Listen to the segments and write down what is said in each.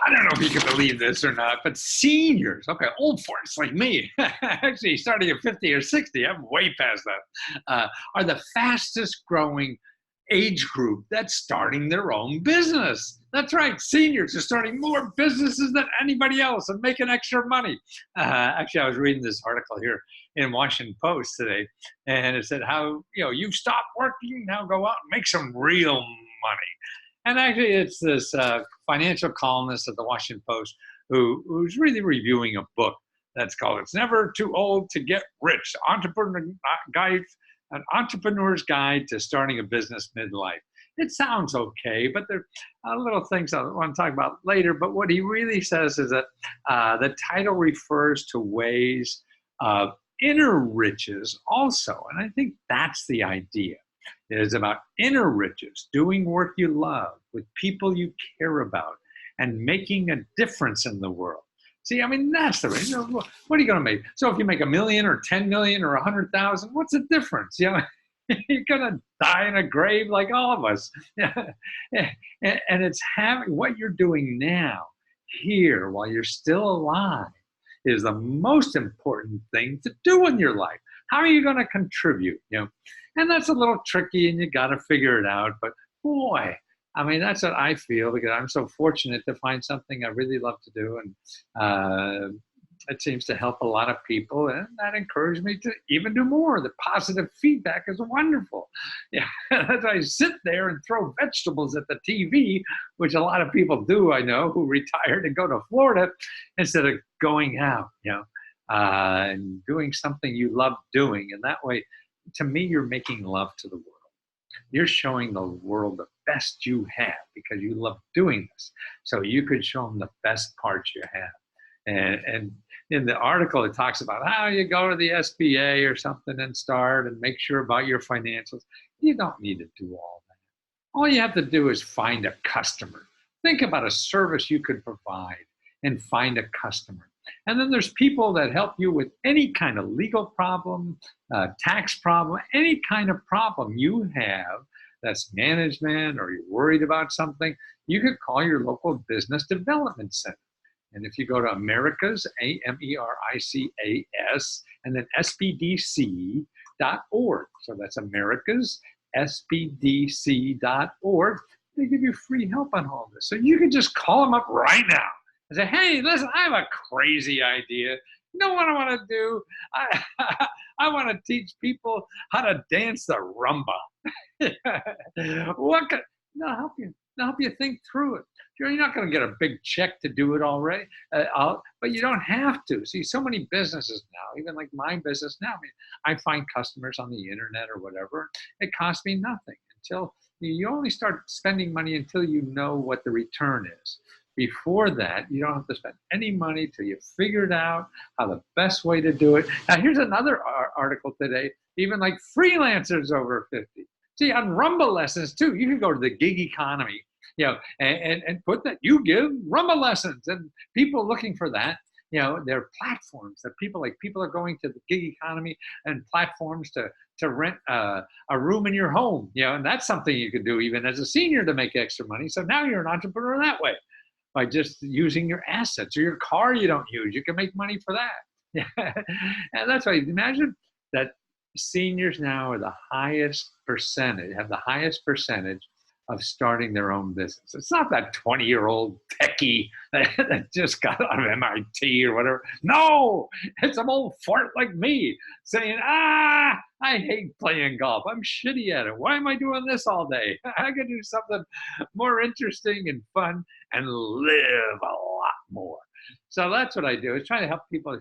I don't know if you can believe this or not, but seniors, okay, old farts like me, actually starting at 50 or 60, I'm way past that, are the fastest growing age group that's starting their own business. That's right. Seniors are starting more businesses than anybody else and making extra money. Actually, I was reading this article here in Washington Post today, and it said how, you've stopped working, now go out and make some real money. And actually, it's this financial columnist at the Washington Post who's really reviewing a book that's called "It's Never Too Old to Get Rich: An Entrepreneur's Guide to Starting a Business Midlife." It sounds okay, but there are little things I want to talk about later. But what he really says is that the title refers to ways of inner riches also. And I think that's the idea. It is about inner riches, doing work you love with people you care about and making a difference in the world. See, I mean, that's the reason. What are you going to make? So if you make $1 million or 10 million or 100,000, what's the difference? You're going to die in a grave like all of us. And it's having what you're doing now, here, while you're still alive, is the most important thing to do in your life. How are you going to contribute? And that's a little tricky, and you got to figure it out. But boy, I mean, that's what I feel, because I'm so fortunate to find something I really love to do. And it seems to help a lot of people. And that encouraged me to even do more. The positive feedback is wonderful. Yeah, as I sit there and throw vegetables at the TV, which a lot of people do, I know, who retire and go to Florida instead of going out, and doing something you love doing. And that way, to me, you're making love to the world. You're showing the world the best you have because you love doing this. So you could show them the best parts you have. And in the article, it talks about how you go to the SBA or something and start and make sure about your financials. You don't need to do all that. All you have to do is find a customer. Think about a service you could provide and find a customer. And then there's people that help you with any kind of legal problem, tax problem, any kind of problem you have that's management, or you're worried about something. You could call your local business development center. And if you go to Americas, AMERICAS, and then SBDC.org. So that's Americas, SBDC.org. They give you free help on all this. So you can just call them up right now and say, hey, listen, I have a crazy idea. You know what I want to do? I want to teach people how to dance the rumba. What can, they'll help you. They'll help you think through it. You're not going to get a big check to do it already, but you don't have to. See, so many businesses now, even like my business now, I find customers on the internet or whatever. It costs me nothing until you only start spending money until you know what the return is. Before that, you don't have to spend any money till you figured out how the best way to do it. Now, here's another article today, even like freelancers over 50. See, on rumba lessons too, you can go to the gig economy, and put that you give rumba lessons, and people looking for that. There are platforms that people are going to the gig economy and platforms to rent a room in your home, and that's something you can do even as a senior to make extra money. So now you're an entrepreneur that way. By just using your assets or your car you don't use. You can make money for that. And that's why imagine that seniors now are the highest percentage, have the highest percentage of starting their own business. It's not that 20-year-old techie that just got out of MIT or whatever. No, it's some old fart like me saying, I hate playing golf. I'm shitty at it. Why am I doing this all day? I could do something more interesting and fun and live a lot more. So that's what I do, is try to help people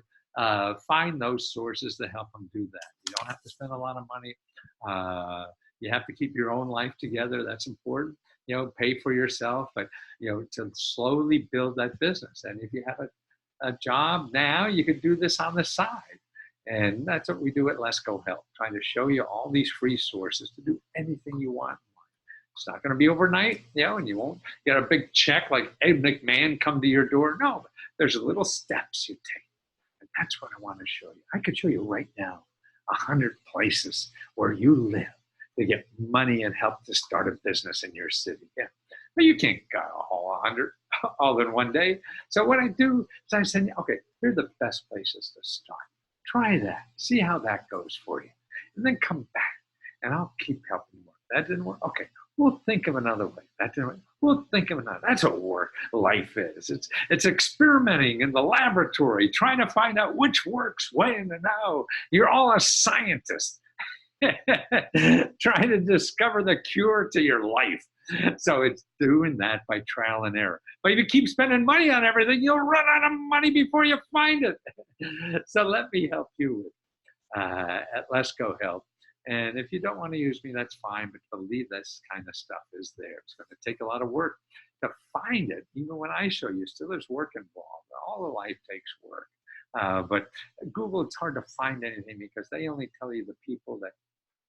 find those sources to help them do that. You don't have to spend a lot of money. You have to keep your own life together. That's important. Pay for yourself, but to slowly build that business. And if you have a job now, you could do this on the side. And that's what we do at Lesko Help, trying to show you all these free sources to do anything you want. It's not going to be overnight, and you won't get a big check like Ed McMahon come to your door. No, there's little steps you take. And that's what I want to show you. I could show you right now 100 places where you live to get money and help to start a business in your city. Yeah, but you can't go a whole 100 all in one day. So what I do is I say, okay, here are the best places to start. Try that. See how that goes for you. And then come back and I'll keep helping you. That didn't work. Okay, we'll think of another way. That didn't work. We'll think of another. That's what work life is. It's experimenting in the laboratory, trying to find out which works when and how. You're all a scientist. Trying to discover the cure to your life. So it's doing that by trial and error. But if you keep spending money on everything, you'll run out of money before you find it. So let me help you with at Lesko Help. And if you don't want to use me, that's fine. But believe this kind of stuff is there. It's going to take a lot of work to find it. Even when I show you, still there's work involved. All of life takes work. But Google, it's hard to find anything because they only tell you the people that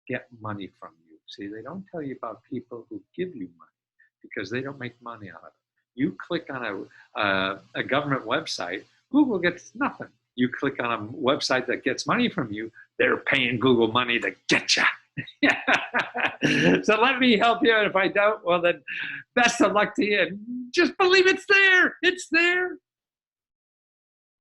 get money from you. See, they don't tell you about people who give you money because they don't make money out of it. You click on a government website, Google gets nothing. You click on a website that gets money from you, they're paying Google money to get you. So let me help you. And if I don't, well, then best of luck to you. And just believe it's there. It's there.